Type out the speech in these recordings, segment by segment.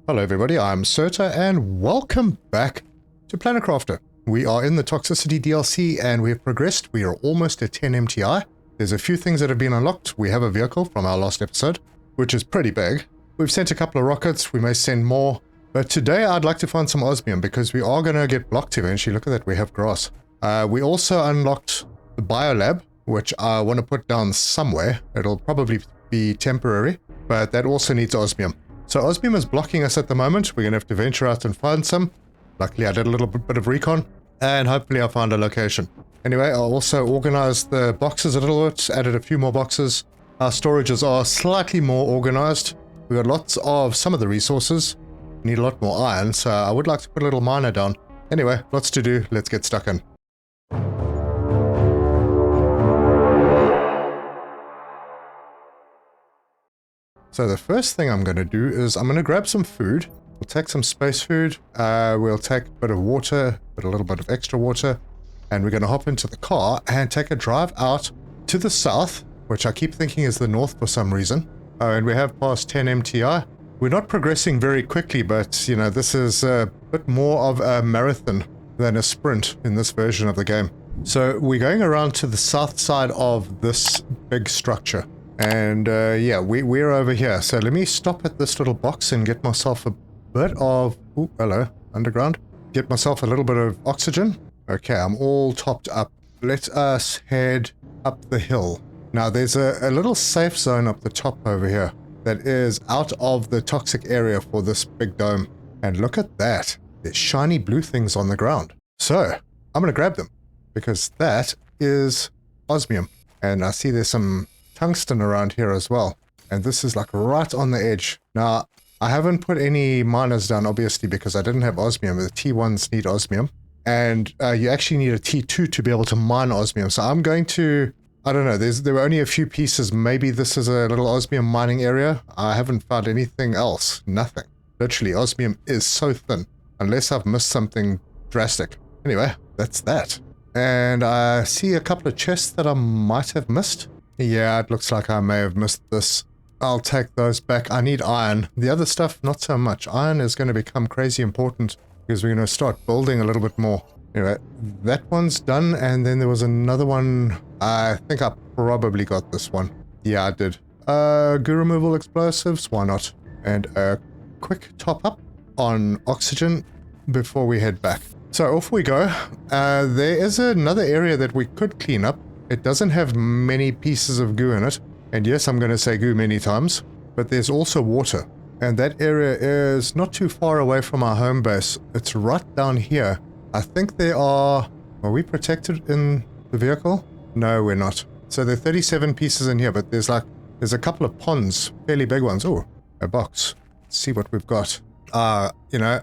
Hello everybody, I'm Serta and welcome back to Planet Crafter. We are in the Toxicity DLC and we have progressed. We are almost at 10 MTI. There's a few things that have been unlocked. We have a vehicle from our last episode, which is pretty big. We've sent a couple of rockets, we may send more. But today I'd like to find some osmium because we are going to get blocked eventually. Look at that, we have grass. We also unlocked the Biolab, which I want to put down somewhere. It'll probably be temporary, but that also needs osmium. So osmium is blocking us at the moment. We're going to have to venture out and find some. Luckily I did a little bit of recon and hopefully I'll find a location. Anyway, I also organized the boxes a little bit, added a few more boxes. Our storages are slightly more organized. We've got lots of some of the resources. We need a lot more iron, so I would like to put a little miner down. Anyway, lots to do. Let's get stuck in. So the first thing I'm going to do is I'm going to grab some food. We'll take some space food. We'll take a bit of water, a little bit of extra water. And we're going to hop into the car and take a drive out to the south, which I keep thinking is the north for some reason. And we have passed 10 MTI. We're not progressing very quickly, but, you know, this is a bit more of a marathon than a sprint in this version of the game. So we're going around to the south side of this big structure. And yeah, we're over here. So let me stop at this little box and get myself a bit of... Ooh, hello, underground. Get myself a little bit of oxygen. Okay, I'm all topped up. Let us head up the hill. Now, there's a little safe zone up the top over here that is out of the toxic area for this big dome. And look at that. There's shiny blue things on the ground. So, I'm going to grab them because that is osmium. And I see there's some tungsten around here as well, and this is like right on the edge. Now I haven't put any miners down obviously because I didn't have osmium. The T1s need osmium, and you actually need a T2 to be able to mine osmium. So I'm going to, I don't know, there were only a few pieces. Maybe this is a little osmium mining area. I haven't found anything else. Nothing. Literally, osmium is so thin unless I've missed something drastic. Anyway, that's that. And I see a couple of chests that I might have missed. Yeah, it looks like I may have missed this. I'll take those back. I need iron. The other stuff, not so much. Iron is going to become crazy important because we're going to start building a little bit more. Anyway, that one's done, and then there was another one. I think I probably got this one. Yeah, I did. Goo removal explosives, why not? And a quick top up on oxygen before we head back. So off we go. There is another area that we could clean up. It doesn't have many pieces of goo in it, and yes, I'm going to say goo many times, but there's also water, and that area is not too far away from our home base. It's right down here. I think there are we protected in the vehicle? No, we're not. So there are 37 pieces in here, but there's a couple of ponds, fairly big ones. Oh, a box. Let's see what we've got. You know,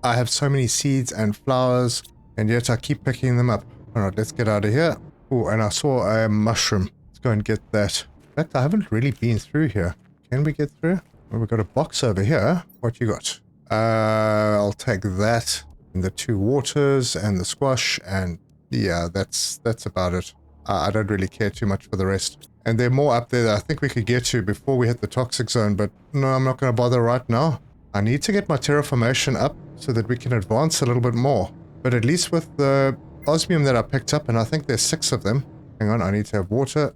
I have so many seeds and flowers, and yet I keep picking them up. All right, let's get out of here. Oh, and I saw a mushroom. Let's go and get that. In fact, I haven't really been through here. Can we get through? Well, we've got a box over here. What you got? I'll take that. And the two waters and the squash. And yeah, that's about it. I don't really care too much for the rest. And there are more up there that I think we could get to before we hit the toxic zone. But no, I'm not going to bother right now. I need to get my terraformation up so that we can advance a little bit more. But at least with the osmium that I picked up, and I think there's 6 of them. Hang on, I need to have water.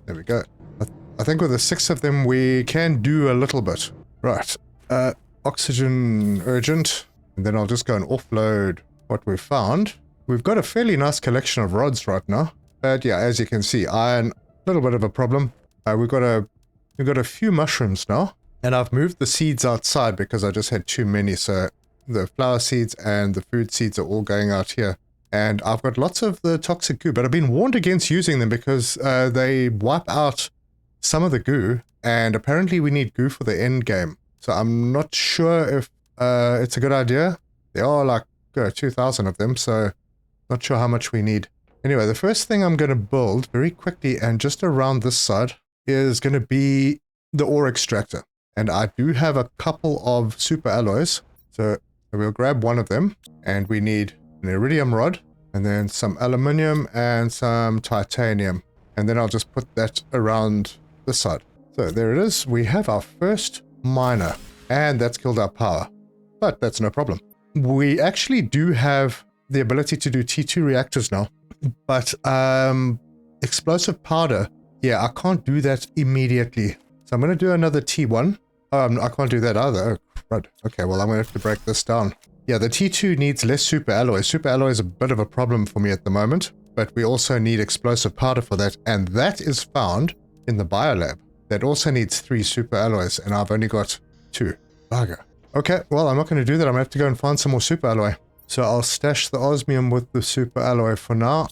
There we go. I think with the 6 of them, we can do a little bit. Right. Oxygen urgent. And then I'll just go and offload what we've found. We've got a fairly nice collection of rods right now. But yeah, as you can see, iron, a little bit of a problem. We've got a few mushrooms now. And I've moved the seeds outside because I just had too many. So the flower seeds and the food seeds are all going out here. And I've got lots of the toxic goo, but I've been warned against using them because they wipe out some of the goo, and apparently we need goo for the end game. So I'm not sure if it's a good idea. There are like 2,000 of them, so not sure how much we need. Anyway, the first thing I'm going to build very quickly and just around this side is going to be the ore extractor. And I do have a couple of super alloys, so we'll grab one of them, and we need an iridium rod, and then some aluminium and some titanium. And then I'll just put that around this side. So there it is. We have our first miner, and that's killed our power. but that's no problem. We actually do have the ability to do T2 reactors now, but explosive powder, yeah, I can't do that immediately. So I'm going to do another T1. I can't do that either. Oh, crud. Okay, well, I'm going to have to break this down. Yeah, the T2 needs less super alloy. Super alloy is a bit of a problem for me at the moment, but we also need explosive powder for that, and that is found in the Biolab. That also needs 3 super alloys, and I've only got 2. Bugger. Okay, well, I'm not going to do that. I'm going to have to go and find some more super alloy. So I'll stash the osmium with the super alloy for now,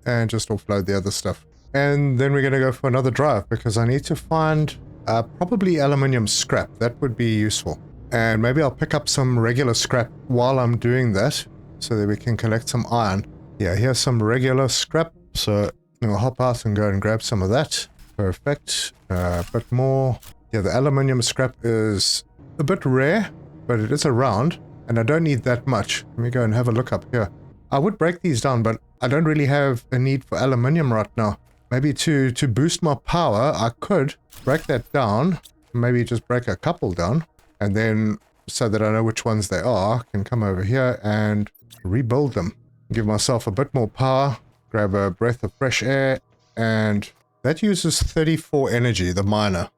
and just offload the other stuff. And then we're going to go for another drive, because I need to find probably aluminium scrap. That would be useful. And maybe I'll pick up some regular scrap while I'm doing that, so that we can collect some iron. Yeah, here's some regular scrap, so we'll hop out and go and grab some of that. Perfect. A bit more. Yeah, the aluminium scrap is a bit rare, but it is around, and I don't need that much. Let me go and have a look up here. I would break these down, but I don't really have a need for aluminium right now. Maybe to boost my power, I could break that down, maybe just break a couple down, and then so that I know which ones they are, I can come over here and rebuild them. Give myself a bit more power, grab a breath of fresh air, and that uses 34 energy, the miner,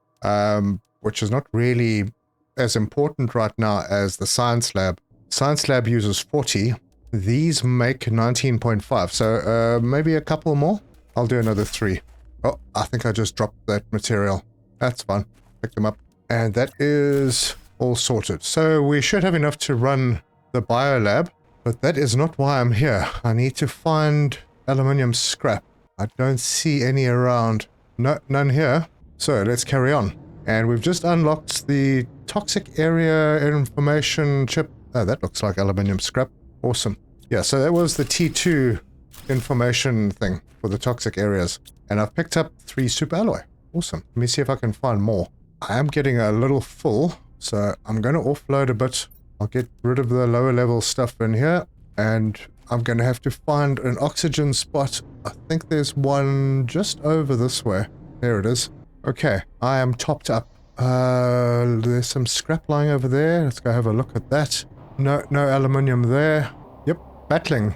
which is not really as important right now as the science lab. Science lab uses 40. These make 19.5, so maybe a couple more. I'll do another 3. Oh, I think I just dropped that material. That's fine. Pick them up. And that is all sorted. So we should have enough to run the biolab, but that is not why I'm here. I need to find aluminium scrap. I don't see any around. No, none here. So let's carry on. And we've just unlocked the toxic area information chip. Oh, that looks like aluminium scrap. Awesome. Yeah, so that was the T2 information thing for the toxic areas. And I've picked up 3 super alloy. Awesome. Let me see if I can find more. I am getting a little full, so I'm going to offload a bit. I'll get rid of the lower level stuff in here, and I'm going to have to find an oxygen spot. I think there's one just over this way. There it is. Okay, I am topped up. There's some scrap lying over there. Let's go have a look at that. No aluminium there. Yep, battling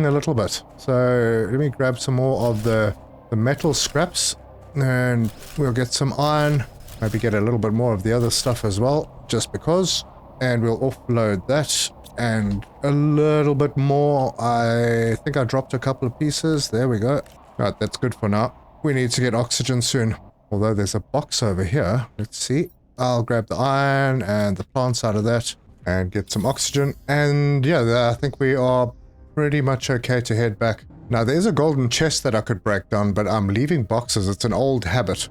a little bit. So let me grab some more of the metal scraps, and we'll get some iron. Maybe get a little bit more of the other stuff as well, just because. And we'll offload that. And a little bit more. I think I dropped a couple of pieces. There we go. Alright, that's good for now. We need to get oxygen soon. Although there's a box over here. Let's see. I'll grab the iron and the plants out of that and get some oxygen. And yeah, I think we are pretty much okay to head back. Now, there's a golden chest that I could break down, but I'm leaving boxes. It's an old habit.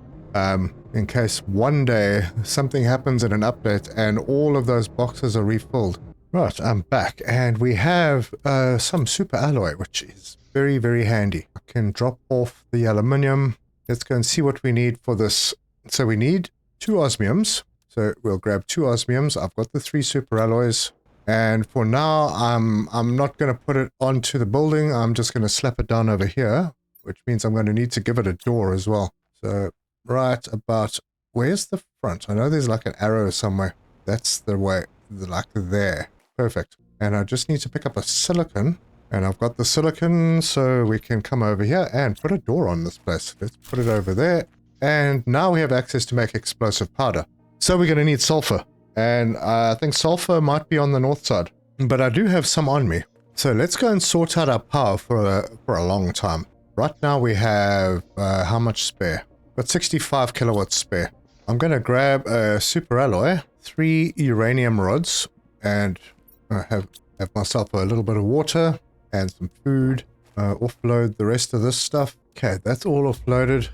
In case one day something happens in an update and all of those boxes are refilled. Right, I'm back, and we have some super alloy, which is very, very handy. I can drop off the aluminium. Let's go and see what we need for this. So we need 2 osmiums. So we'll grab 2 osmiums. I've got the 3 super alloys. And for now, I'm not going to put it onto the building. I'm just going to slap it down over here, which means I'm going to need to give it a door as well. So right about, where's the front? I know there's like an arrow somewhere. That's the way, like there. Perfect. And I just need to pick up a silicon. And I've got the silicon, so we can come over here and put a door on this place. Let's put it over there. And now we have access to make explosive powder. So we're going to need sulfur. And I think sulfur might be on the north side. But I do have some on me. So let's go and sort out our power for a long time. Right now we have, how much spare? Got 65 kilowatts spare. I'm going to grab a super alloy, 3 uranium rods, and have myself a little bit of water and some food. Offload the rest of this stuff. Okay, that's all offloaded.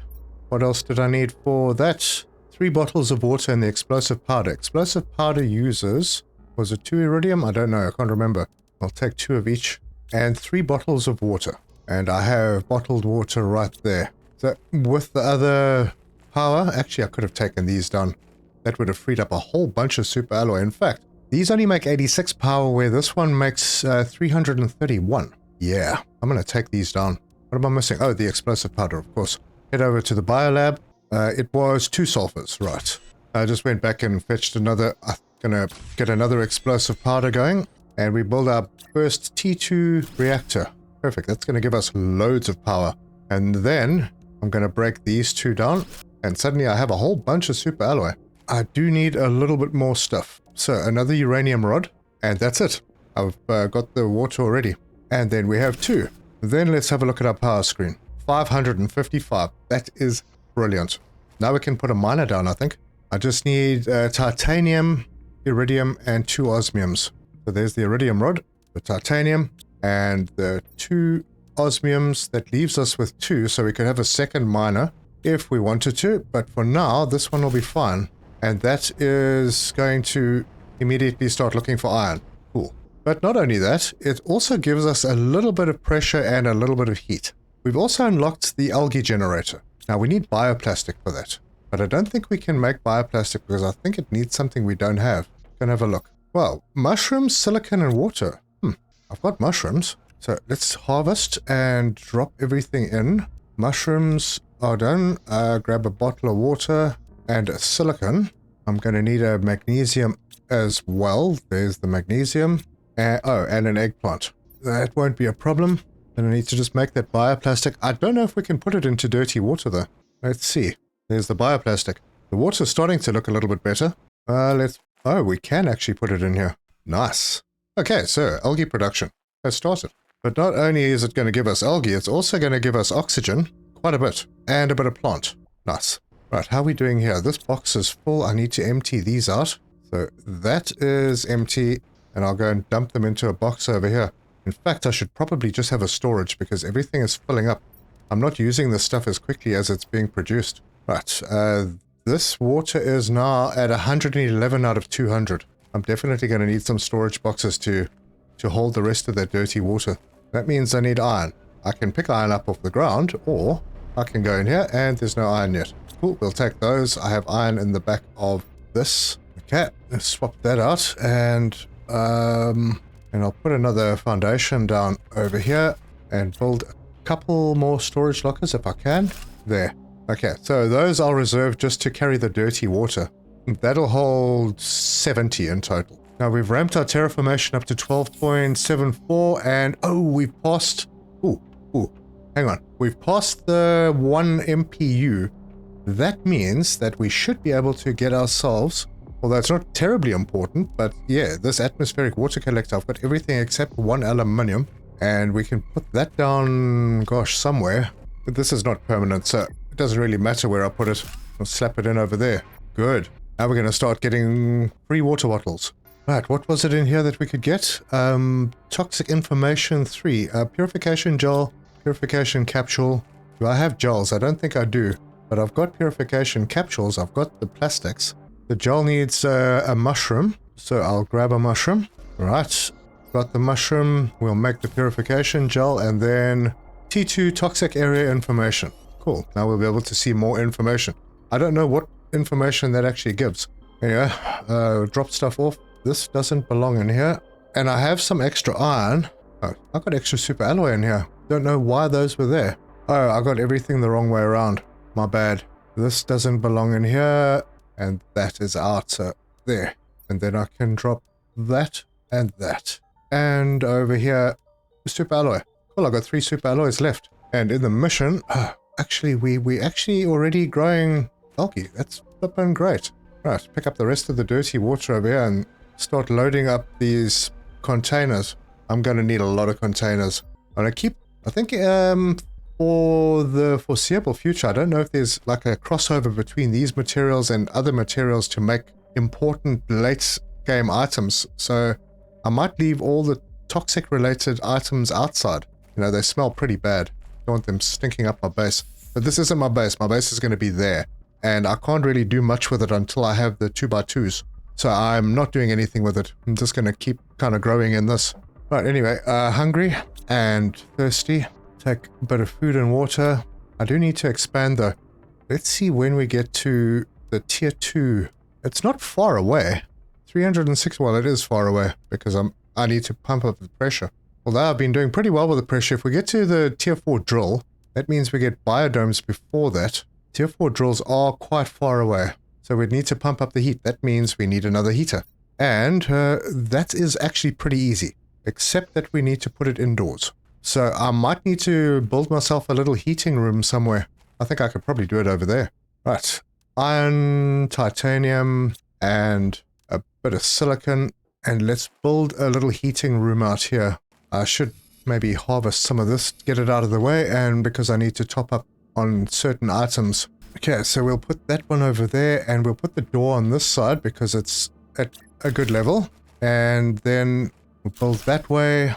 What else did I need for that? 3 bottles of water and the explosive powder. Explosive powder uses, was it 2 iridium? I don't know, I can't remember. I'll take 2 of each. And 3 bottles of water. And I have bottled water right there. So with the other power, actually I could have taken these down. That would have freed up a whole bunch of super alloy. In fact, these only make 86 power, where this one makes 331. Yeah, I'm going to take these down. What am I missing? Oh, the explosive powder, of course. Head over to the biolab. It was 2 sulfurs, right. I just went back and fetched another. I Gonna get another explosive powder going, and we build our first T2 reactor. Perfect, that's gonna give us loads of power. And then I'm gonna break these two down, and suddenly I have a whole bunch of super alloy. I do need a little bit more stuff. So another uranium rod, and that's it. I've got the water already. And then we have 2. Then let's have a look at our power screen. 555. That is brilliant. Now we can put a miner down, I think. I just need titanium, iridium, and 2 osmiums. So there's the iridium rod, the titanium, and the 2 osmiums. That leaves us with 2, so we could have a second miner if we wanted to. But for now, this one will be fine. And that is going to immediately start looking for iron. Cool. But not only that, it also gives us a little bit of pressure and a little bit of heat. We've also unlocked the algae generator. Now we need bioplastic for that. But I don't think we can make bioplastic because I think it needs something we don't have. Can have a look. Well, mushrooms, silicon, and water. I've got mushrooms. So let's harvest and drop everything in. Mushrooms are done. Grab a bottle of water and a silicon. I'm going to need a magnesium as well. There's the magnesium. And an eggplant. That won't be a problem. And I need to just make that bioplastic. I don't know if we can put it into dirty water though. Let's see. There's the bioplastic. The water's starting to look a little bit better. Oh, we can actually put it in here. Nice. Okay, so algae production has started. But not only is it going to give us algae, it's also going to give us oxygen, quite a bit, and a bit of plant. Nice. Right, how are we doing here? This box is full. I need to empty these out. So that is empty. And I'll go and dump them into a box over here. In fact, I should probably just have a storage because everything is filling up. I'm not using this stuff as quickly as it's being produced. Right, this water is now at 111 out of 200. I'm definitely going to need some storage boxes to hold the rest of that dirty water. That means I need iron. I can pick iron up off the ground, or I can go in here and there's no iron yet. Cool, we'll take those. I have iron in the back of this. Okay, let's swap that out and I'll put another foundation down over here and build a couple more storage lockers if I can. There. Okay, so those I'll reserve just to carry the dirty water. That'll hold 70 in total. Now we've ramped our terraformation up to 12.74 and we've passed... hang on. We've passed the 1 MPU. That means that we should be able to get ourselves... Although it's not terribly important, but yeah, this atmospheric water collector, I've got everything except 1 aluminium, and we can put that down, gosh, somewhere. But this is not permanent, so it doesn't really matter where I put it. I'll slap it in over there. Good. Now we're going to start getting free water bottles. Right, what was it in here that we could get? Toxic information 3, purification gel, purification capsule. Do I have gels? I don't think I do, but I've got purification capsules, I've got the plastics. The gel needs a mushroom, so I'll grab a mushroom. Right, got the mushroom. We'll make the purification gel and then T2 toxic area information. Cool, now we'll be able to see more information. I don't know what information that actually gives. Anyway, drop stuff off. This doesn't belong in here. And I have some extra iron. Oh, I got extra super alloy in here. Don't know why those were there. Oh, I got everything the wrong way around. My bad. This doesn't belong in here. And that is out, so there. And then I can drop that and that. And over here, super alloy. Well, I got 3 super alloys left. And in the mission, actually, we actually already growing algae. That's flipping great. Right, pick up the rest of the dirty water over here and start loading up these containers. I'm going to need a lot of containers. And I think for the foreseeable future, I don't know if there's like a crossover between these materials and other materials to make important late game items. So I might leave all the toxic related items outside. You know, they smell pretty bad. Don't want them stinking up my base. But this isn't my base. My base is going to be there. And I can't really do much with it until I have the 2x2s. So I'm not doing anything with it. I'm just going to keep kind of growing in this. Right, anyway, hungry and thirsty. Take a bit of food and water. I do need to expand though. Let's see when we get to the tier 2. It's not far away. 306, well, it is far away because I need to pump up the pressure. Although I've been doing pretty well with the pressure. If we get to the tier 4 drill, that means we get biodomes before that. Tier 4 drills are quite far away. So we'd need to pump up the heat. That means we need another heater. And that is actually pretty easy, except that we need to put it indoors. So I might need to build myself a little heating room somewhere. I think I could probably do it over there. Right, iron, titanium, and a bit of silicon. And let's build a little heating room out here. I should maybe harvest some of this, get it out of the way, and because I need to top up on certain items. Okay, so we'll put that one over there, and we'll put the door on this side because it's at a good level. And then we'll build that way,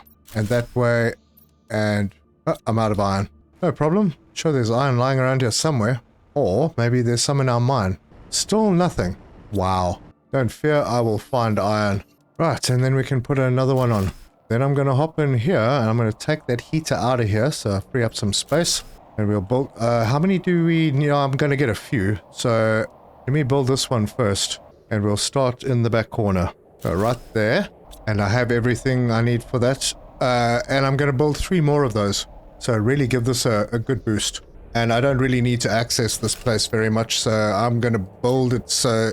and oh, I'm out of iron. No problem. Sure, there's iron lying around here somewhere. Or maybe there's some in our mine. Still nothing. Wow. Don't fear, I will find iron. Right, and then we can put another one on. Then I'm going to hop in here, and I'm going to take that heater out of here, so free up some space. And we'll build... how many do we... I'm going to get a few. So let me build this one first. And we'll start in the back corner. So right there. And I have everything I need for that. And I'm going to build 3 more of those. So really give this a good boost. And I don't really need to access this place very much, so I'm going to build it so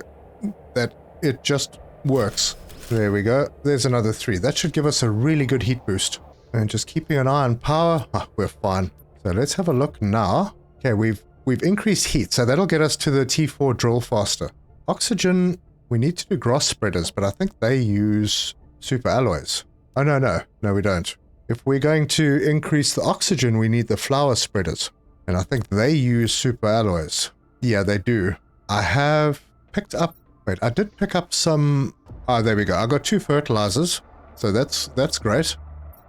that it just works. There we go. There's another 3. That should give us a really good heat boost. And just keeping an eye on power, we're fine. So let's have a look now. Okay, we've increased heat, so that'll get us to the T4 drill faster. Oxygen, we need to do grass spreaders, but I think they use super alloys. Oh, no, we don't. If we're going to increase the oxygen, we need the flower spreaders. And I think they use super alloys. Yeah, they do. I have picked up... Wait, I did pick up some... Oh, there we go. I got 2 fertilizers. So that's great.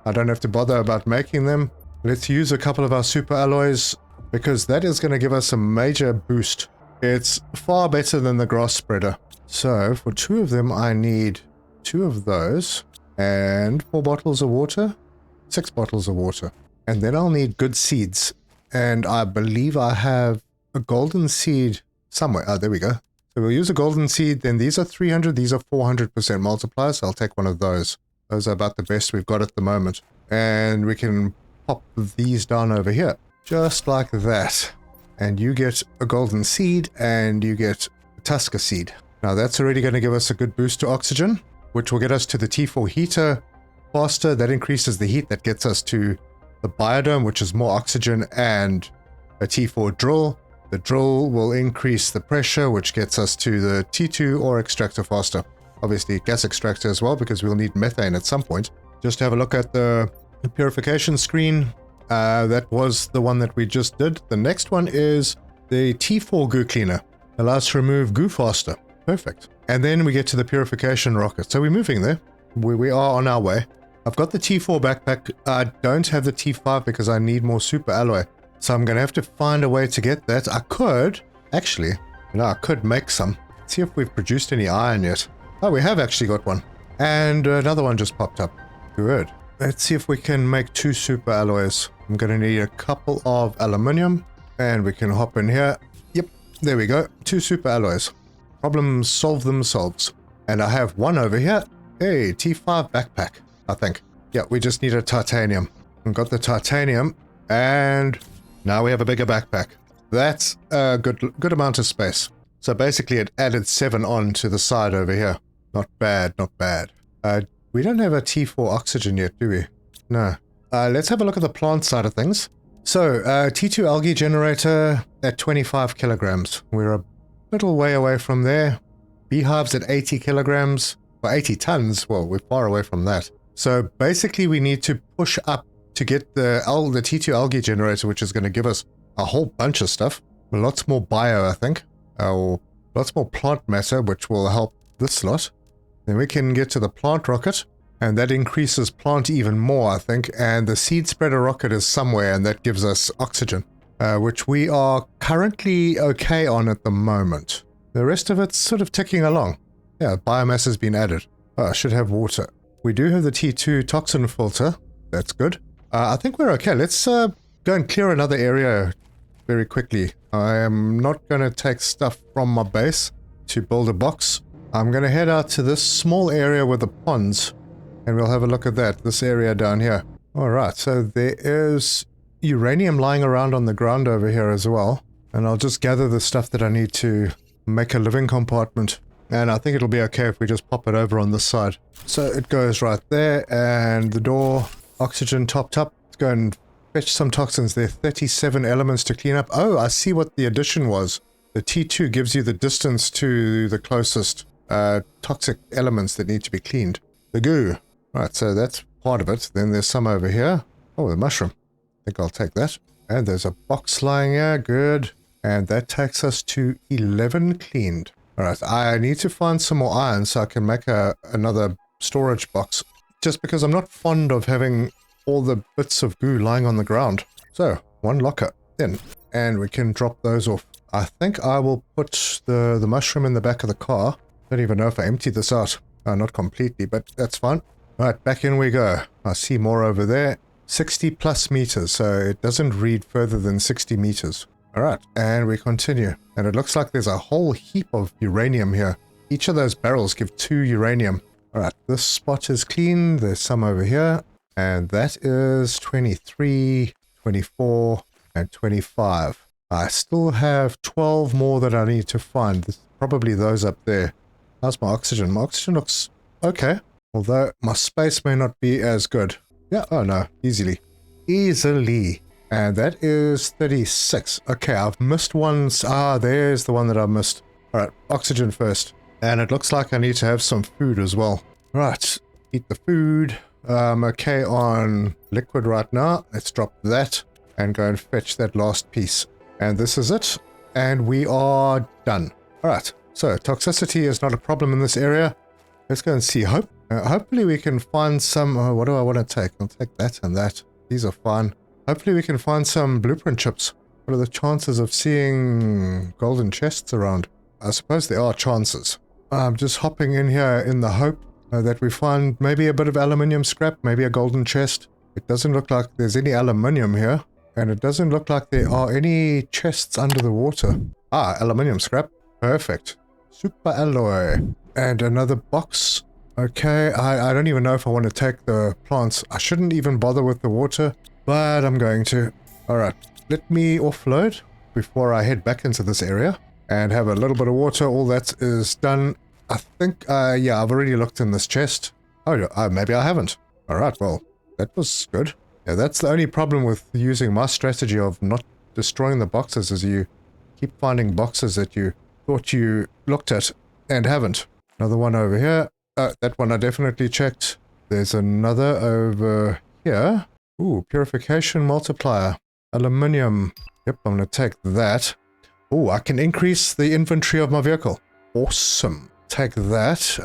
I don't have to bother about making them. Let's use a couple of our super alloys, because that is going to give us a major boost. It's far better than the grass spreader. So, for 2 of them, I need 2 of those. And 4 bottles of water. 6 bottles of water. And then I'll need good seeds. And I believe I have a golden seed somewhere. Oh, there we go. So we'll use a golden seed. Then these are 300. These are 400% multipliers. I'll take one of those. Those are about the best we've got at the moment. And we can pop these down over here. Just like that. And you get a golden seed and you get a Tusker seed. Now that's already going to give us a good boost to oxygen, which will get us to the T4 heater faster. That increases the heat. That gets us to the biodome, which is more oxygen, and a T4 drill. The drill will increase the pressure, which gets us to the T2 ore extractor faster. Obviously gas extractor as well, because we'll need methane at some point. Just have a look at the purification screen. That was the one that we just did. The next one is the T4 goo cleaner. Allows us to remove goo faster. Perfect. And then we get to the purification rocket. So we're moving there. We are on our way. I've got the T4 backpack. I don't have the T5 because I need more super alloy. So I'm going to have to find a way to get that. I could, actually, I could make some. Let's see if we've produced any iron yet. Oh, we have actually got one. And another one just popped up. Good. Let's see if we can make 2 super alloys. I'm going to need a couple of aluminium. And we can hop in here. Yep, there we go. 2 super alloys. Problems solve themselves. And I have one over here. Hey, T5 backpack, I think. Yeah, we just need a titanium. We've got the titanium. And now we have a bigger backpack. That's a good amount of space. So basically it added 7 on to the side over here. Not bad, not bad. We don't have a T4 oxygen yet, do we? No. Let's have a look at the plant side of things. So, T2 algae generator at 25 kilograms. We're a little way away from there. Beehives at 80 kilograms. Or 80 tons. Well, we're far away from that. So basically we need to push up to get the T2 algae generator, which is going to give us a whole bunch of stuff. Lots more bio, I think. Lots more plant matter, which will help this lot. Then we can get to the plant rocket, and that increases plant even more, I think. And the seed spreader rocket is somewhere, and that gives us oxygen, which we are currently okay on at the moment. The rest of it's sort of ticking along. Yeah, biomass has been added. Oh, I should have water. We do have the T2 toxin filter. That's good. I think we're okay. Let's go and clear another area very quickly. I am not going to take stuff from my base to build a box. I'm going to head out to this small area with the ponds, and we'll have a look at that, this area down here. Alright, so there is uranium lying around on the ground over here as well, and I'll just gather the stuff that I need to make a living compartment. And I think it'll be okay if we just pop it over on this side. So it goes right there, and the door, oxygen topped up. Let's go and fetch some toxins. There are 37 elements to clean up. Oh, I see what the addition was. The T2 gives you the distance to the closest toxic elements that need to be cleaned. The goo. Right, so that's part of it. Then there's some over here. Oh, the mushroom. I think I'll take that. And there's a box lying here. Good. And that takes us to 11 cleaned. Alright, I need to find some more iron so I can make another storage box. Just because I'm not fond of having all the bits of goo lying on the ground. So, one locker. Then, and we can drop those off. I think I will put the mushroom in the back of the car. Don't even know if I emptied this out. Not completely, but that's fine. Alright, back in we go. I see more over there. 60 plus meters, so it doesn't read further than 60 meters. Alright, and we continue. And it looks like there's a whole heap of uranium here. Each of those barrels give 2 uranium. Alright, this spot is clean. There's some over here. And that is 23, 24, and 25. I still have 12 more that I need to find. Probably those up there. How's my oxygen? My oxygen looks okay. Although my space may not be as good. Yeah, oh no, easily. Easily. And that is 36. Okay, I've missed one. Ah, there's the one that I missed. Alright, oxygen first. And it looks like I need to have some food as well. Right, eat the food. I'm okay on liquid right now. Let's drop that and go and fetch that last piece. And this is it. And we are done. Alright, so toxicity is not a problem in this area. Let's go and see. Hopefully we can find some... what do I want to take? I'll take that and that. These are fine. Hopefully we can find some blueprint chips. What are the chances of seeing golden chests around? I suppose there are chances. I'm just hopping in here in the hope that we find maybe a bit of aluminium scrap, maybe a golden chest. It doesn't look like there's any aluminium here. And it doesn't look like there are any chests under the water. Ah, aluminium scrap. Perfect. Super alloy. And another box. Okay, I don't even know if I want to take the plants. I shouldn't even bother with the water, but I'm going to. Alright, let me offload before I head back into this area and have a little bit of water. All that is done. I think, yeah, I've already looked in this chest. Oh, maybe I haven't. Alright, well, that was good. Yeah, that's the only problem with using my strategy of not destroying the boxes is you keep finding boxes that you thought you looked at and haven't. Another one over here. That one I definitely checked. There's another over here. Ooh, purification multiplier. Aluminium. Yep, I'm going to take that. Ooh, I can increase the inventory of my vehicle. Awesome. Take that.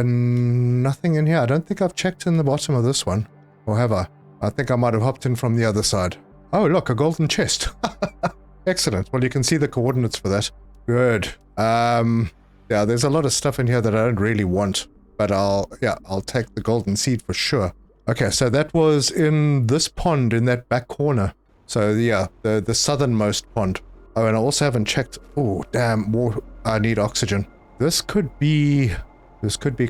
Nothing in here. I don't think I've checked in the bottom of this one. Or have I? I think I might have hopped in from the other side. Oh, look, a golden chest. Excellent. Well, you can see the coordinates for that. Good. Yeah, there's a lot of stuff in here that I don't really want. But I'll take the golden seed for sure. Okay, so that was in this pond in that back corner. So yeah, the southernmost pond. Oh, and I also haven't checked. Oh, damn, I need oxygen. This could be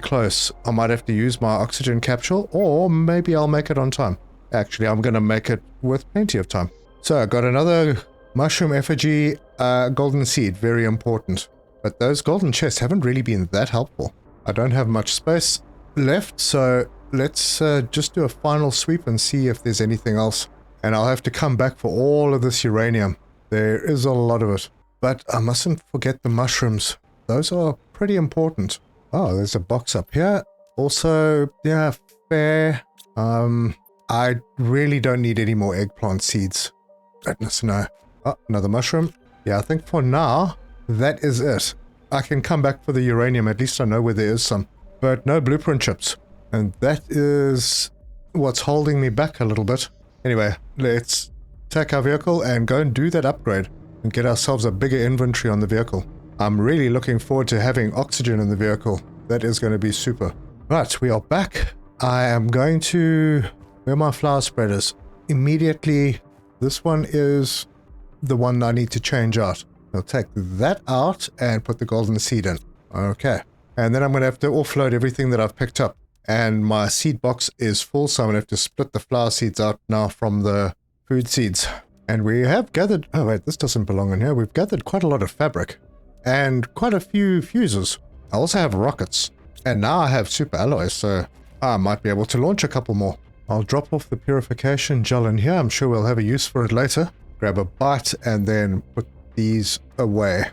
close. I might have to use my oxygen capsule, or maybe I'll make it on time. Actually, I'm gonna make it with plenty of time. So I got another mushroom effigy, golden seed, very important. But those golden chests haven't really been that helpful. I don't have much space left, so let's just do a final sweep and see if there's anything else. And I'll have to come back for all of this uranium. There is a lot of it. But I mustn't forget the mushrooms. Those are pretty important. Oh, there's a box up here. Also, yeah, fair. I really don't need any more eggplant seeds. Goodness, no. Oh, another mushroom. Yeah, I think for now, that is it. I can come back for the uranium, at least I know where there is some. But no blueprint chips. And that is what's holding me back a little bit. Anyway, let's take our vehicle and go and do that upgrade. And get ourselves a bigger inventory on the vehicle. I'm really looking forward to having oxygen in the vehicle. That is going to be super. Right, we are back. I am going to... Where are my flower spreaders? Immediately, this one is the one I need to change out. I'll take that out and put the golden seed in. Okay. And then I'm going to have to offload everything that I've picked up. And my seed box is full, so I'm going to have to split the flower seeds out now from the food seeds. And we have gathered... Oh wait, this doesn't belong in here. We've gathered quite a lot of fabric. And quite a few fuses. I also have rockets. And now I have super alloys, so I might be able to launch a couple more. I'll drop off the purification gel in here. I'm sure we'll have a use for it later. Grab a bite and then put these away.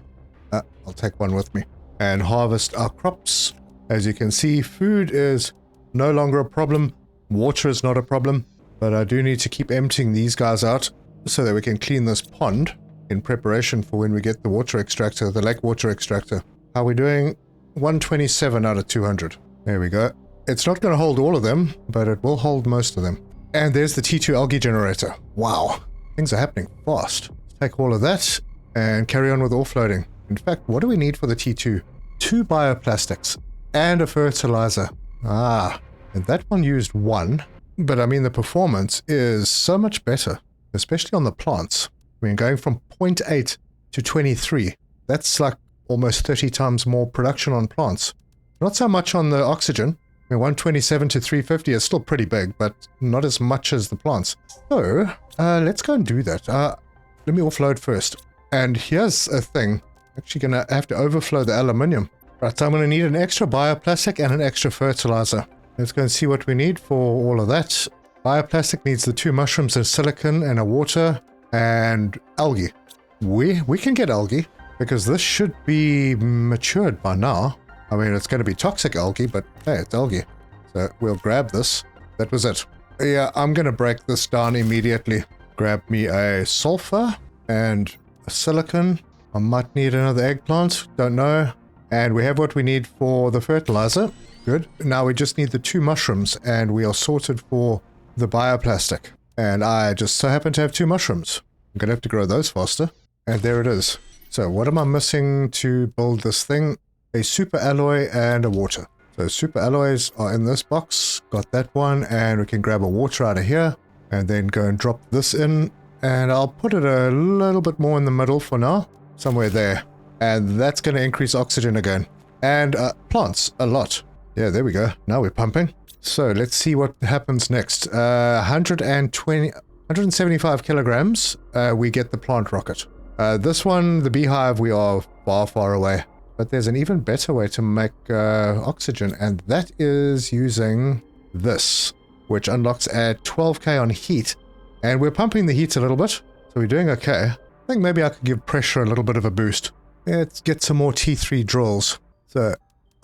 I'll take one with me. And harvest our crops. As you can see, food is no longer a problem. Water is not a problem. But I do need to keep emptying these guys out so that we can clean this pond in preparation for when we get the water extractor, the lake water extractor. How are we doing? 127 out of 200. There we go. It's not going to hold all of them, but it will hold most of them. And there's the T2 algae generator. Wow. Things are happening fast. Take all of that and carry on with offloading. In fact, what do we need for the T2? 2 bioplastics and a fertilizer. And that one used 1. But I mean, the performance is so much better, especially on the plants. I mean, going from 0.8 to 23. That's like almost 30 times more production on plants. Not so much on the oxygen. I mean, 127 to 350 is still pretty big, but not as much as the plants. So, let's go and do that. Let me offload first. And here's a thing. Actually gonna have to overflow the aluminium. Right, so I'm gonna need an extra bioplastic and an extra fertilizer. Let's go and see what we need for all of that. Bioplastic needs the 2 mushrooms and silicon and a water and algae. We can get algae because this should be matured by now. I mean, it's going to be toxic algae, but hey, it's algae. So we'll grab this. That was it. Yeah, I'm going to break this down immediately. Grab me a sulfur and a silicon. I might need another eggplant. Don't know. And we have what we need for the fertilizer. Good. Now we just need the 2 mushrooms and we are sorted for the bioplastic. And I just so happen to have 2 mushrooms. I'm going to have to grow those faster. And there it is. So what am I missing to build this thing? A super alloy and a water. So super alloys are in this box. Got that one. And we can grab a water out of here. And then go and drop this in. And I'll put it a little bit more in the middle for now. Somewhere there. And that's going to increase oxygen again. And plants a lot. Yeah, there we go. Now we're pumping. So let's see what happens next. 175 kilograms. We get the plant rocket. This one, the beehive, we are far, far away. But there's an even better way to make oxygen, and that is using this, which unlocks at 12k on heat. And we're pumping the heat a little bit, so we're doing okay. I think maybe I could give pressure a little bit of a boost. Let's get some more T3 drills. So,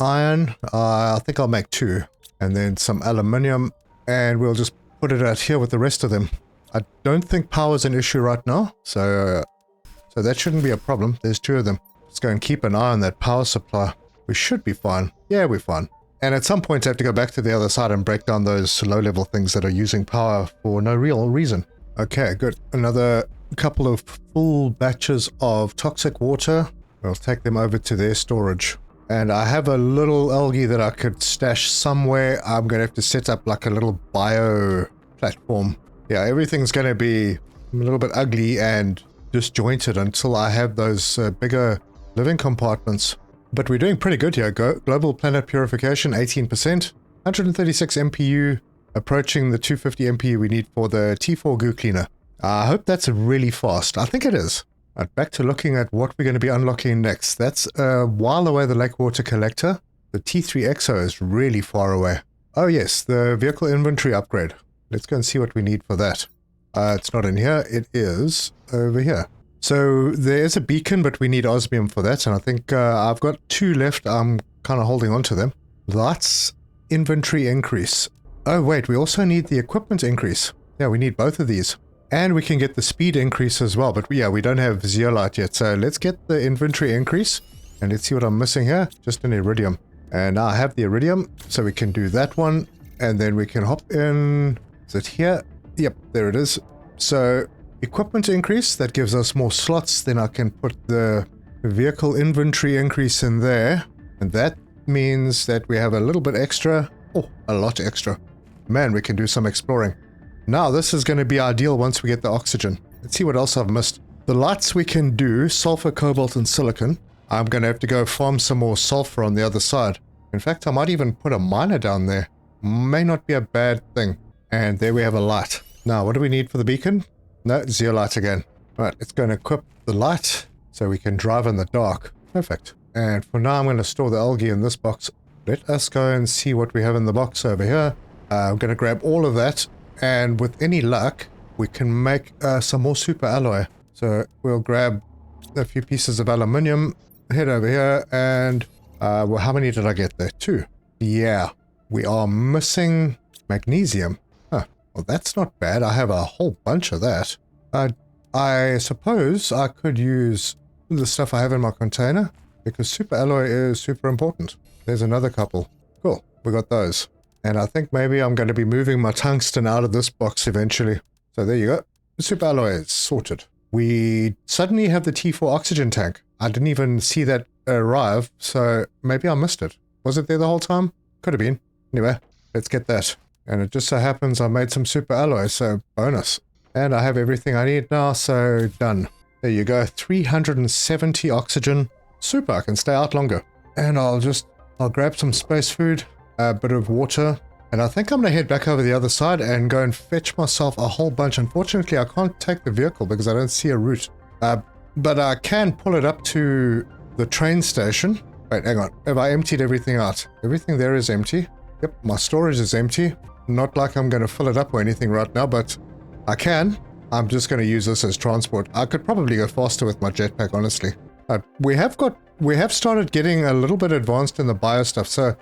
iron, I think I'll make 2. And then some aluminium, and we'll just put it out here with the rest of them. I don't think power's an issue right now, so that shouldn't be a problem. There's 2 of them. Let's go and keep an eye on that power supply. We should be fine. Yeah, we're fine. And at some point I have to go back to the other side and break down those low-level things that are using power for no real reason. Okay, good. Another couple of full batches of toxic water. We'll take them over to their storage. And I have a little algae that I could stash somewhere. I'm going to have to set up like a little bio platform. Yeah, everything's going to be a little bit ugly and disjointed until I have those bigger living compartments. But we're doing pretty good here. Global planet purification, 18%. 136 MPU, approaching the 250 MPU we need for the T4 goo cleaner. I hope that's really fast. I think it is. Right, back to looking at what we're going to be unlocking next. That's while away the lake water collector. The T3 EXO is really far away. Oh yes, the vehicle inventory upgrade. Let's go and see what we need for that. It's not in here. It is over here. So there is a beacon, but we need osmium for that. And I think I've got 2 left. I'm kind of holding on to them. That's inventory increase. Oh wait, we also need the equipment increase. Yeah, we need both of these. And we can get the speed increase as well. But yeah, we don't have zeolite yet. So let's get the inventory increase. And let's see what I'm missing here. Just an iridium. And now I have the iridium. So we can do that one. And then we can hop in. Is it here? Yep, there it is. So equipment increase. That gives us more slots. Then I can put the vehicle inventory increase in there. And that means that we have a little bit extra. Oh, a lot extra. Man, we can do some exploring. Now this is going to be ideal once we get the oxygen. Let's see what else I've missed. The lights we can do, sulfur, cobalt, and silicon. I'm going to have to go farm some more sulfur on the other side. In fact, I might even put a miner down there. May not be a bad thing. And there we have a light. Now, what do we need for the beacon? No, zeolite again. Right, let's go and equip the light so we can drive in the dark. Perfect. And for now, I'm going to store the algae in this box. Let us go and see what we have in the box over here. I'm going to grab all of that, and with any luck, we can make some more super alloy. So we'll grab a few pieces of aluminium, head over here, and well, how many did I get there? 2. Yeah, we are missing magnesium. Huh, well, that's not bad. I have a whole bunch of that. I suppose I could use the stuff I have in my container, because super alloy is super important. There's another couple. Cool, we got those. And I think maybe I'm going to be moving my tungsten out of this box eventually. So there you go. The super alloy is sorted. We suddenly have the T4 oxygen tank. I didn't even see that arrive, so maybe I missed it. Was it there the whole time? Could have been. Anyway, let's get that. And it just so happens I made some super alloy, so bonus. And I have everything I need now, so done. There you go, 370 oxygen. Super, I can stay out longer. And I'll grab some space food, a bit of water, and I think I'm going to head back over the other side and go and fetch myself a whole bunch. Unfortunately, I can't take the vehicle because I don't see a route. But I can pull it up to the train station. Wait, hang on. Have I emptied everything out? Everything there is empty. Yep, my storage is empty. Not like I'm going to fill it up or anything right now, but I can. I'm just going to use this as transport. I could probably go faster with my jetpack, honestly. We have started getting a little bit advanced in the bio stuff, so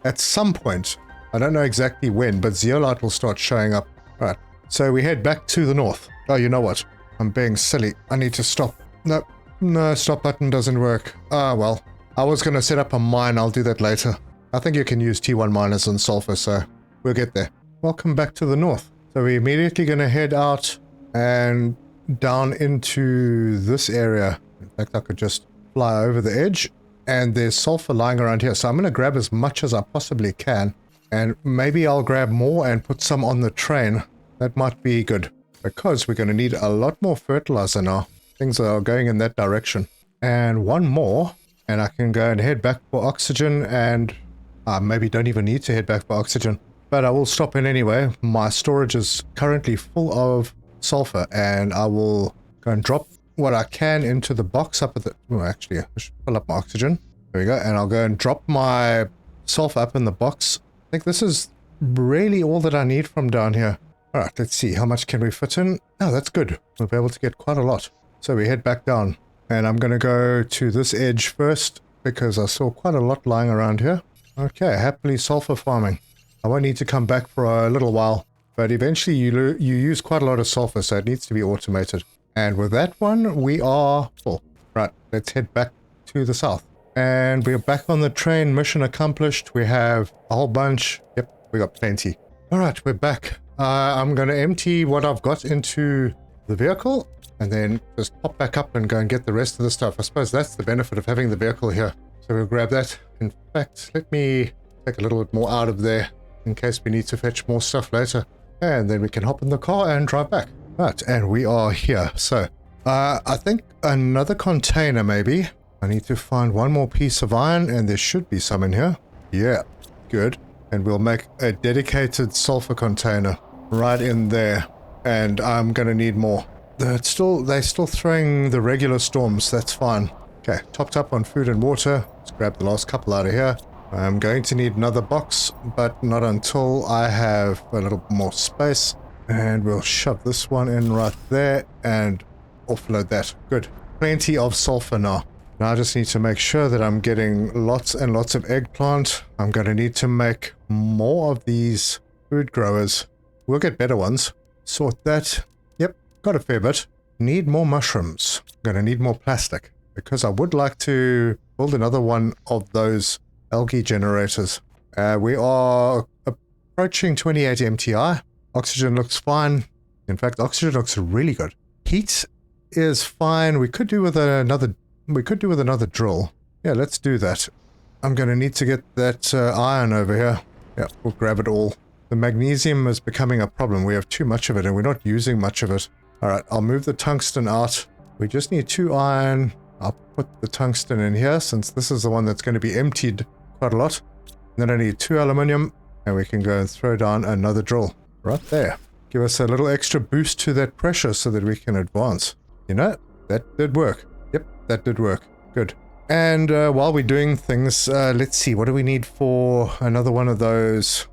at some point, I don't know exactly when, but zeolite will start showing up. Alright, so we head back to the north. Oh, you know what? I'm being silly. I need to stop. No, stop button doesn't work. Ah, well. I was going to set up a mine. I'll do that later. I think you can use T1 miners on sulfur, so we'll get there. Welcome back to the north. So we're immediately going to head out and down into this area. In fact, I could just fly over the edge, and there's sulfur lying around here. So I'm going to grab as much as I possibly can, and maybe I'll grab more and put some on the train. That might be good, because we're going to need a lot more fertilizer now. Things are going in that direction. And one more, and I can go and head back for oxygen, and maybe don't even need to head back for oxygen. But I will stop in anyway. My storage is currently full of sulfur, and I will go and drop what I can into the box up at the... Oh, actually, I should fill up my oxygen. There we go. And I'll go and drop my sulfur up in the box. I think this is really all that I need from down here. All right, let's see. How much can we fit in? Oh, that's good. We'll be able to get quite a lot. So we head back down. And I'm going to go to this edge first, because I saw quite a lot lying around here. Okay, happily sulfur farming. I won't need to come back for a little while, but eventually you use quite a lot of sulfur, so it needs to be automated. And with that one, we are full. Right, let's head back to the south. And we're back on the train, mission accomplished. We have a whole bunch. Yep, we got plenty. All right, we're back. I'm going to empty what I've got into the vehicle, and then just pop back up and go and get the rest of the stuff. I suppose that's the benefit of having the vehicle here. So we'll grab that. In fact, let me take a little bit more out of there in case we need to fetch more stuff later. And then we can hop in the car and drive back. Right, and we are here. So, I think another container maybe. I need to find one more piece of iron, and there should be some in here. Yeah, good. And we'll make a dedicated sulfur container right in there. And I'm going to need more. They're still throwing the regular storms, that's fine. Okay, topped up on food and water. Let's grab the last couple out of here. I'm going to need another box, but not until I have a little more space. And we'll shove this one in right there and offload that. Good. Plenty of sulfur now. Now I just need to make sure that I'm getting lots and lots of eggplant. I'm going to need to make more of these food growers. We'll get better ones. Sort that. Yep, got a fair bit. Need more mushrooms. I'm going to need more plastic, because I would like to build another one of those algae generators. We are approaching 28 MTI. Oxygen looks fine. In fact, oxygen looks really good. Heat is fine. We could do with another drill. Yeah, let's do that. I'm going to need to get that iron over here. Yeah, we'll grab it all. The magnesium is becoming a problem. We have too much of it, and we're not using much of it. All right, I'll move the tungsten out. We just need 2 iron. I'll put the tungsten in here, since this is the one that's going to be emptied quite a lot. And then I need 2 aluminium, and we can go and throw down another drill right there. Give us a little extra boost to that pressure so that we can advance. You know, that did work. Yep, that did work. Good. And while we're doing things, let's see, what do we need for another one of those?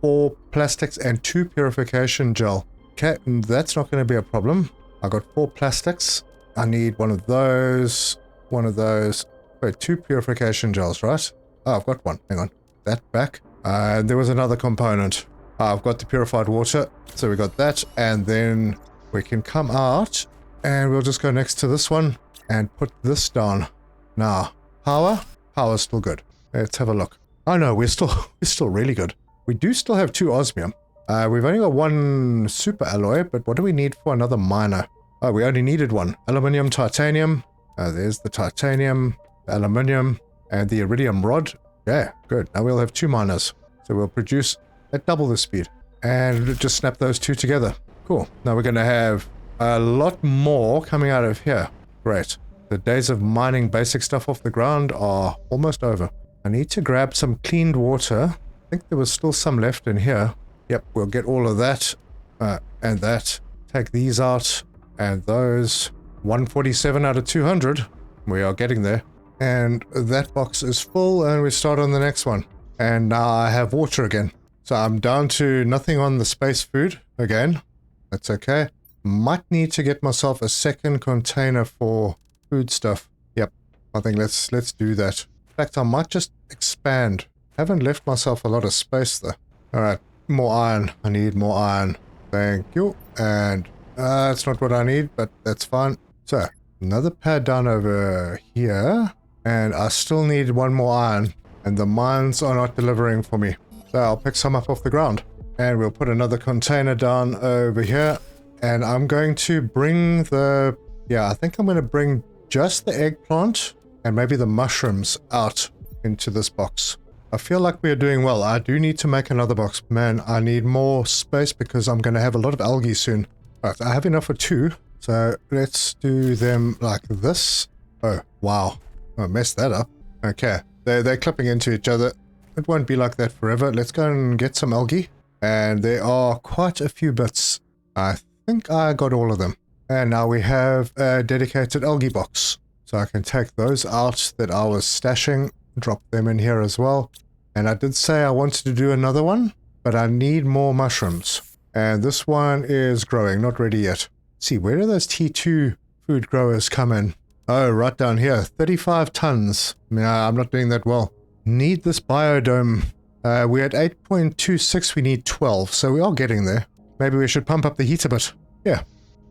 4 plastics and 2 purification gel. Okay, that's not going to be a problem. I got 4 plastics. I need one of those. Wait, 2 purification gels, right? Oh, I've got one. Hang on. That back. There was another component. I've got the purified water. So we got that. And then we can come out and we'll just go next to this one and put this down. Now, power? Power's still good. Let's have a look. Oh no, we're still really good. We do still have 2 osmium. We've only got 1 super alloy, but what do we need for another miner? Oh, we only needed 1. Aluminium, titanium. There's the titanium, the aluminium, and the iridium rod. Yeah, good. Now we'll have 2 miners. So we'll produce at double the speed. And just snap those 2 together. Cool. Now we're going to have a lot more coming out of here. Great. The days of mining basic stuff off the ground are almost over. I need to grab some cleaned water. I think there was still some left in here. Yep, we'll get all of that and that. Take these out and those. 147 out of 200. We are getting there. And that box is full and we start on the next one. And now I have water again. So I'm down to nothing on the space food again. That's okay. Might need to get myself a second container for food stuff. Yep, I think let's do that. In fact, I might just expand. Haven't left myself a lot of space though. Alright, more iron. I need more iron. Thank you. And that's not what I need, but that's fine. So, another pad down over here. And I still need 1 more iron. And the mines are not delivering for me. So I'll pick some up off the ground. And we'll put another container down over here. And I'm going to bring the... Yeah, I think I'm going to bring just the eggplant and maybe the mushrooms out into this box. I feel like we're doing well. I do need to make another box. Man, I need more space because I'm going to have a lot of algae soon. Right, I have enough for 2. So let's do them like this. Oh, wow. I messed that up. Okay, they're clipping into each other. It won't be like that forever. Let's go and get some algae. And there are quite a few bits. I think I got all of them. And now we have a dedicated algae box. So I can take those out that I was stashing, drop them in here as well. And I did say I wanted to do another one, but I need more mushrooms. And this one is growing, not ready yet. Let's see, where do those T2 food growers come in? Oh, right down here, 35 tons. Nah, I'm not doing that well. Need this biodome. We're at 8.26, we need 12, so we are getting there. Maybe we should pump up the heat a bit. Yeah,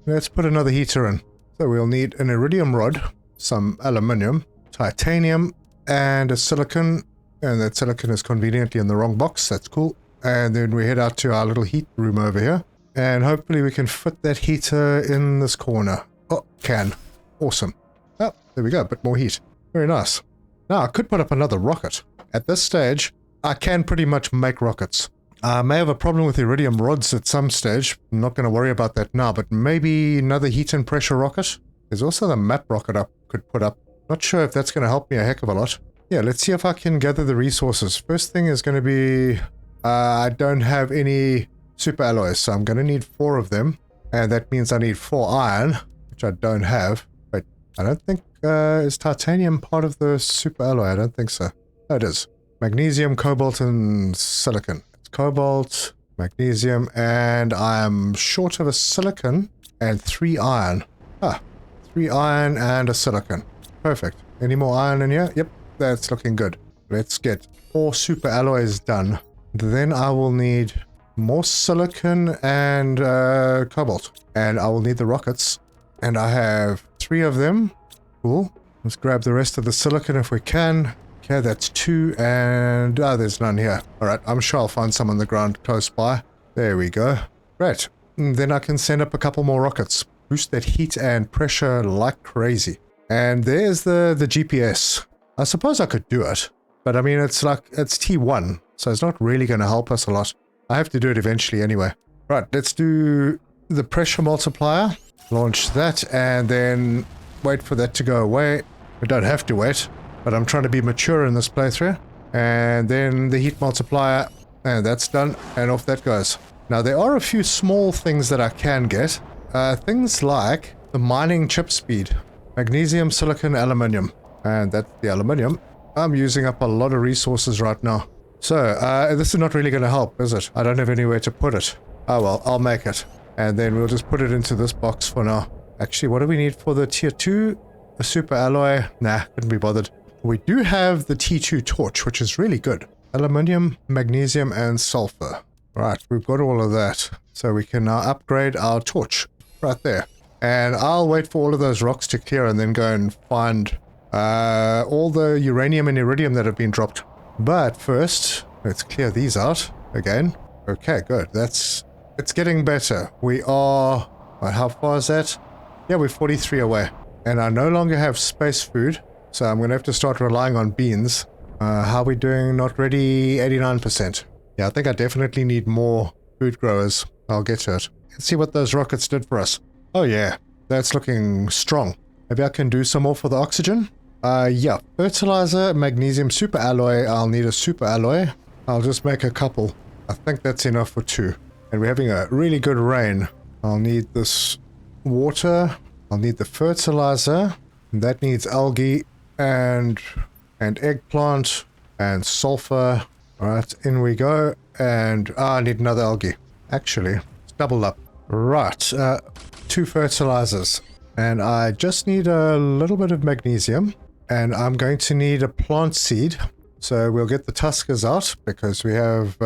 let's put another heater in. So we'll need an iridium rod, some aluminium, titanium, and a silicon. And that silicon is conveniently in the wrong box, that's cool. And then we head out to our little heat room over here. And hopefully we can fit that heater in this corner. Oh, can. Awesome. Oh, there we go, a bit more heat. Very nice. Now, I could put up another rocket. At this stage, I can pretty much make rockets. I may have a problem with iridium rods at some stage. I'm not going to worry about that now, but maybe another heat and pressure rocket. There's also the map rocket I could put up. Not sure if that's going to help me a heck of a lot. Yeah, let's see if I can gather the resources. First thing is going to be... I don't have any super alloys, so I'm going to need 4 of them. And that means I need 4 iron, which I don't have. Wait, I don't think... is titanium part of the super alloy? I don't think so. Oh, it is. Magnesium, cobalt, and silicon. It's cobalt, magnesium, and I'm short of a silicon and 3 iron. 3 iron and a silicon. Perfect. Any more iron in here? Yep, that's looking good. Let's get 4 super alloys done. Then I will need more silicon and cobalt. And I will need the rockets. And I have 3 of them. Cool. Let's grab the rest of the silicon if we can. Okay, that's 2 and... there's none here. Alright, I'm sure I'll find some on the ground close by. There we go. Right. And then I can send up a couple more rockets. Boost that heat and pressure like crazy. And there's the GPS. I suppose I could do it. But I mean, it's T1. So it's not really going to help us a lot. I have to do it eventually anyway. Right, let's do the pressure multiplier. Launch that and then wait for that to go away. We don't have to wait, but I'm trying to be mature in this playthrough. And then the heat multiplier, and that's done, and off that goes. Now there are a few small things that I can get. Things like the mining chip speed. Magnesium, silicon, aluminium. And that's the aluminium. I'm using up a lot of resources right now. So, this is not really going to help, is it? I don't have anywhere to put it. Oh well, I'll make it. And then we'll just put it into this box for now. Actually, what do we need for the tier 2? A super alloy? Nah, couldn't be bothered. We do have the T2 torch, which is really good. Aluminium, magnesium, and sulfur. Right, we've got all of that. So we can now upgrade our torch. Right there. And I'll wait for all of those rocks to clear and then go and find all the uranium and iridium that have been dropped. But first, let's clear these out again. Okay, good. It's getting better. We are... how far is that? Yeah, we're 43 away. And I no longer have space food, so I'm going to have to start relying on beans. How are we doing? Not ready? 89%. Yeah, I think I definitely need more food growers. I'll get to it. Let's see what those rockets did for us. Oh yeah, that's looking strong. Maybe I can do some more for the oxygen? Yeah, fertilizer, magnesium, super alloy. I'll need a super alloy. I'll just make a couple. I think that's enough for 2. And we're having a really good rain. I'll need this water. I'll need the fertilizer. That needs algae and eggplant and sulfur. Alright, in we go. And I need another algae. Actually, it's doubled up. Right, 2 fertilizers. And I just need a little bit of magnesium. And I'm going to need a plant seed. So we'll get the tuskers out because we have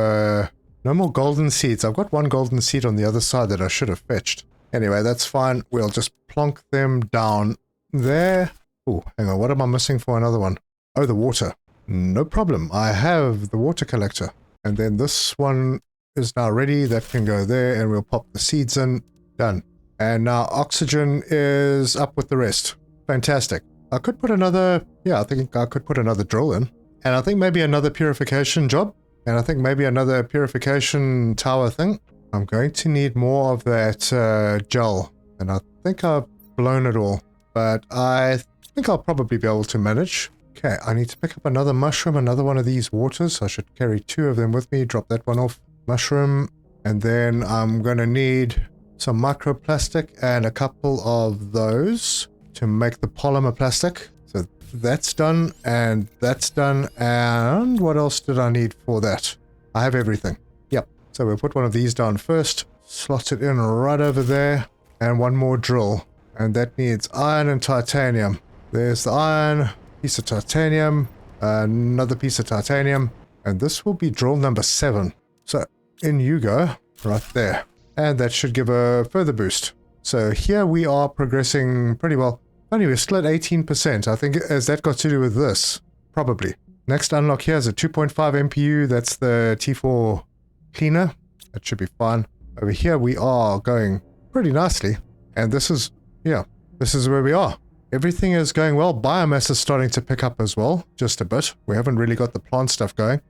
no more golden seeds. I've got 1 golden seed on the other side that I should have fetched. Anyway, that's fine. We'll just plonk them down there. Oh, hang on. What am I missing for another one? Oh, the water. No problem. I have the water collector. And then this one is now ready. That can go there and we'll pop the seeds in. Done. And now oxygen is up with the rest. Fantastic. I could put another... yeah, I think I could put another drill in. And I think maybe another purification job. And I think maybe another purification tower thing. I'm going to need more of that gel. And I think I've blown it all. But I think I'll probably be able to manage. Okay, I need to pick up another mushroom, another one of these waters. I should carry 2 of them with me. Drop that one off. Mushroom. And then I'm going to need some microplastic and a couple of those to make the polymer plastic. So that's done, and that's done, and what else did I need for that? I have everything. Yep. So we'll put one of these down first, slot it in right over there, and 1 more drill. And that needs iron and titanium. There's the iron, piece of titanium, another piece of titanium, and this will be drill number 7. So in you go, right there. And that should give a further boost. So here we are progressing pretty well. Only we're still at 18%. I think has that got to do with this? Probably. Next unlock here is a 2.5 MPU. That's the T4 cleaner. That should be fine. Over here we are going pretty nicely. And this is, yeah, this is where we are. Everything is going well. Biomass is starting to pick up as well. Just a bit. We haven't really got the plant stuff going.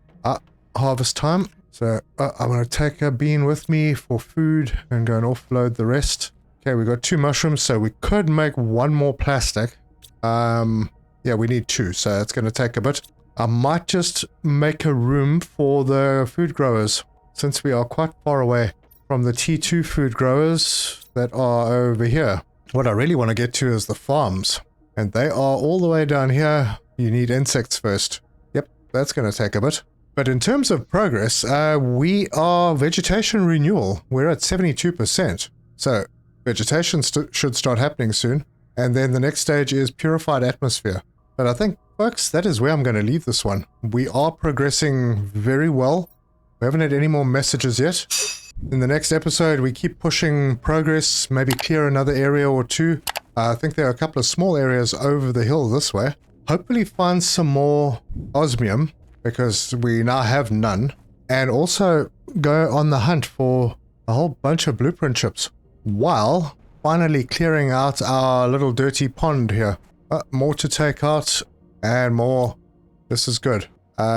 Harvest time. So I'm going to take a bean with me for food and go and offload the rest. Okay, we got 2 mushrooms, so we could make 1 more plastic. Yeah, we need 2, so it's going to take a bit. I might just make a room for the food growers, since we are quite far away from the T2 food growers that are over here. What I really want to get to is the farms, and they are all the way down here. You need insects first. Yep, that's going to take a bit. But in terms of progress, we are vegetation renewal. We're at 72%. So vegetation should start happening soon. And then the next stage is purified atmosphere. But I think, folks, that is where I'm going to leave this one. We are progressing very well. We haven't had any more messages yet. In the next episode, we keep pushing progress, maybe clear another area or 2. I think there are a couple of small areas over the hill this way. Hopefully find some more osmium, because we now have none. And also go on the hunt for a whole bunch of blueprint chips, while finally clearing out our little dirty pond here. More to take out, and more. This is good.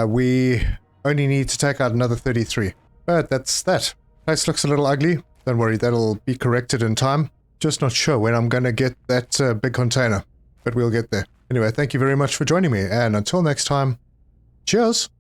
We only need to take out another 33. But that's that. Place looks a little ugly. Don't worry, that'll be corrected in time. Just not sure when I'm going to get that big container. But we'll get there. Anyway, thank you very much for joining me, and until next time, cheers!